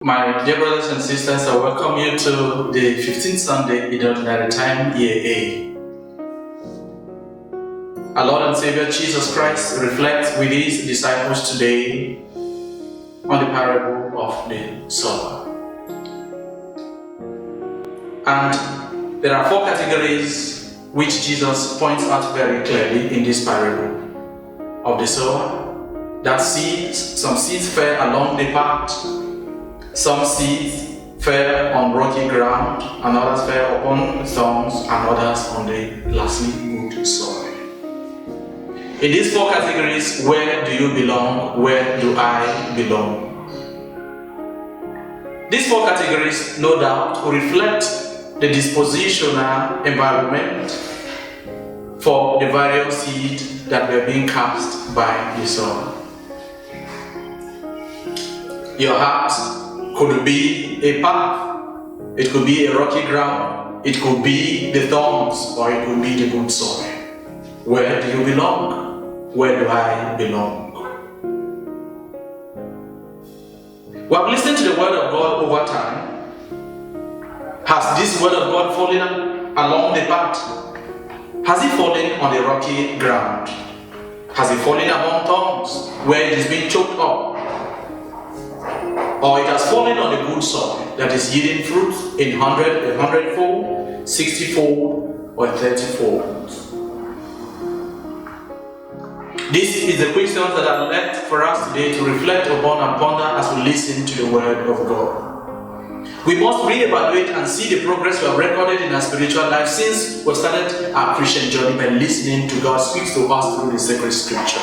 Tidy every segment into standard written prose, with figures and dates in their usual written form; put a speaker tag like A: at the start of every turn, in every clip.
A: My dear brothers and sisters, I welcome you to the 15th Sunday in Ordinary Time, Year A. Our Lord and Savior Jesus Christ reflects with His disciples today on the parable of the sower. And there are four categories which Jesus points out very clearly in this parable of the sower. That some seeds fell along the path. Some seeds fell on rocky ground, and others fell upon thorns, and others on the lastly good soil. In these four categories, where do you belong? Where do I belong? These four categories, no doubt, will reflect the dispositional environment for the various seeds that were being cast by the sower. Your heart could be a path, it could be a rocky ground, it could be the thorns, or it could be the good soil. Where do you belong? Where do I belong? We have listened to the word of God over time. Has this word of God fallen along the path? Has it fallen on the rocky ground? Has it fallen among thorns where it is being choked up? Or it has fallen on the good soil that is yielding fruit in 100-fold, 60-fold, or 30-fold? These is the questions that are left for us today to reflect upon and ponder as we listen to the Word of God. We must reevaluate and see the progress we have recorded in our spiritual life since we started our Christian journey by listening to God speak to us through the sacred scripture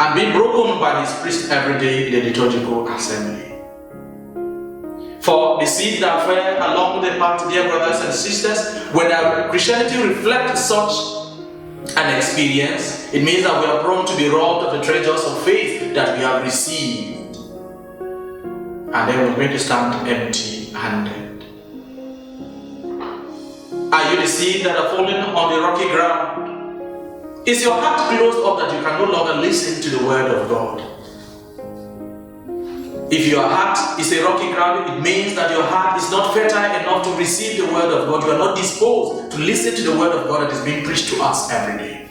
A: and being broken by His priest every day in the liturgical assembly. For the seed that fell along the path, dear brothers and sisters, when our Christianity reflects such an experience, it means that we are prone to be robbed of the treasures of faith that we have received. And then we're going to stand empty-handed. Are you the seed that are falling on the rocky ground? Is your heart closed up that you can no longer listen to the word of God? If your heart is a rocky ground, it means that your heart is not fertile enough to receive the word of God. You are not disposed to listen to the word of God that is being preached to us every day.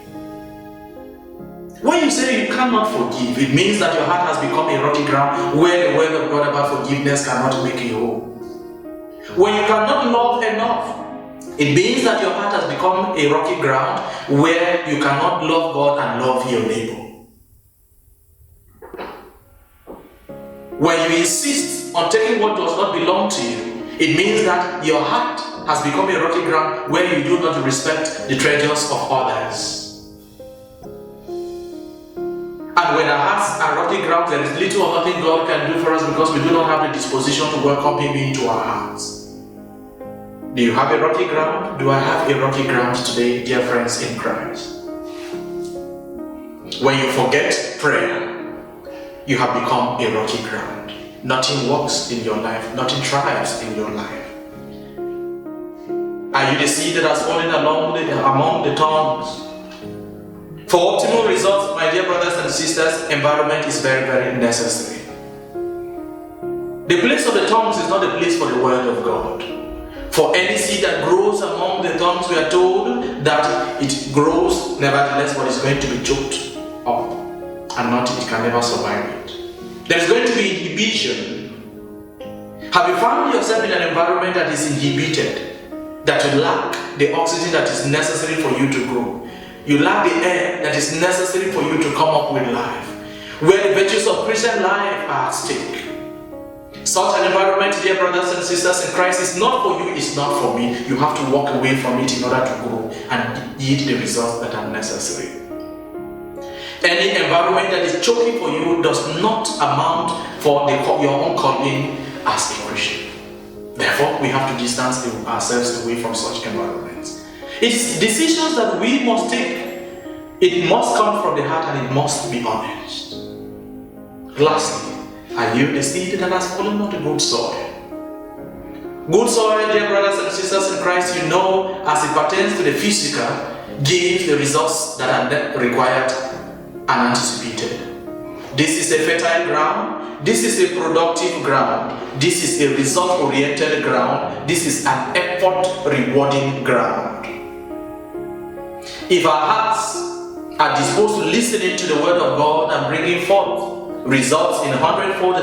A: When you say you cannot forgive, it means that your heart has become a rocky ground where the word of God about forgiveness cannot make you whole. When you cannot love enough, it means that your heart has become a rocky ground where you cannot love God and love your neighbor. When you insist on taking what does not belong to you, it means that your heart has become a rocky ground where you do not respect the treasures of others. And when our hearts are rocky ground, there is little or nothing God can do for us because we do not have the disposition to welcome Him into our hearts. Do you have a rocky ground? Do I have a rocky ground today, dear friends in Christ? When you forget prayer, you have become a rocky ground. Nothing works in your life. Nothing thrives in your life. Are you the seed that has fallen among the thorns? For optimal results, my dear brothers and sisters, environment is very, very necessary. The place of the thorns is not the place for the word of God. For any seed that grows among the thorns, we are told that it grows nevertheless, but it's going to be choked up, and it can never survive it. There's going to be inhibition. Have you found yourself in an environment that is inhibited, that you lack the oxygen that is necessary for you to grow? You lack the air that is necessary for you to come up with life, where the virtues of Christian life are at stake. Such an environment, dear brothers and sisters in Christ, is not for you, it's not for me. You have to walk away from it in order to grow and yield the results that are necessary. Any environment that is choking for you does not amount for your own calling as a Christian. Therefore, we have to distance ourselves away from such environments. It's decisions that we must take. It must come from the heart and it must be honest. Lastly, are you the seed that has fallen on the good soil? Good soil, dear brothers and sisters in Christ, you know, as it pertains to the physical, gives the results that are required and anticipated. This is a fertile ground This is a productive ground. This is a result-oriented ground. This is an effort-rewarding ground. If our hearts are disposed to listening to the word of God and bringing forth results in 100-fold,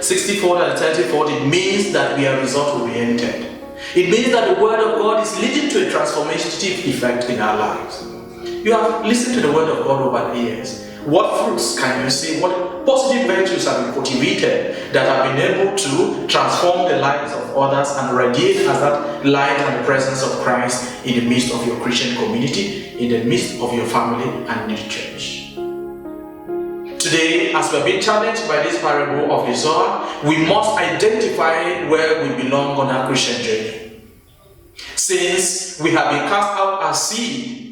A: 60-fold, and 30-fold, it means that we are result-oriented. It means that the word of God is leading to a transformative effect in our lives. You have listened to the word of God over the years. What fruits can you see? What positive virtues have been cultivated that have been able to transform the lives of others and radiate as that light and the presence of Christ in the midst of your Christian community, in the midst of your family and in the church? Today, as we are being challenged by this parable of the sower, we must identify where we belong on our Christian journey. Since we have been cast out as seed,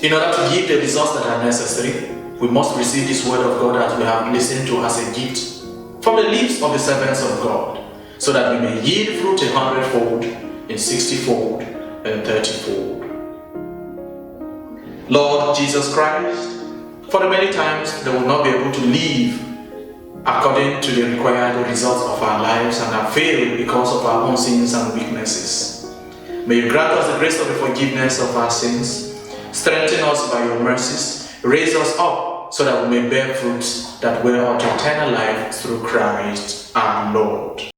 A: in order to give the results that are necessary, we must receive this word of God that we have listened to as a gift from the lips of the servants of God, so that we may yield fruit 100-fold, in 60-fold, and 30-fold. Lord Jesus Christ, for the many times they will not be able to live according to the required results of our lives and have failed because of our own sins and weaknesses. May you grant us the grace of the forgiveness of our sins. Strengthen us by your mercies. Raise us up so that we may bear fruits that will unto eternal life through Christ our Lord.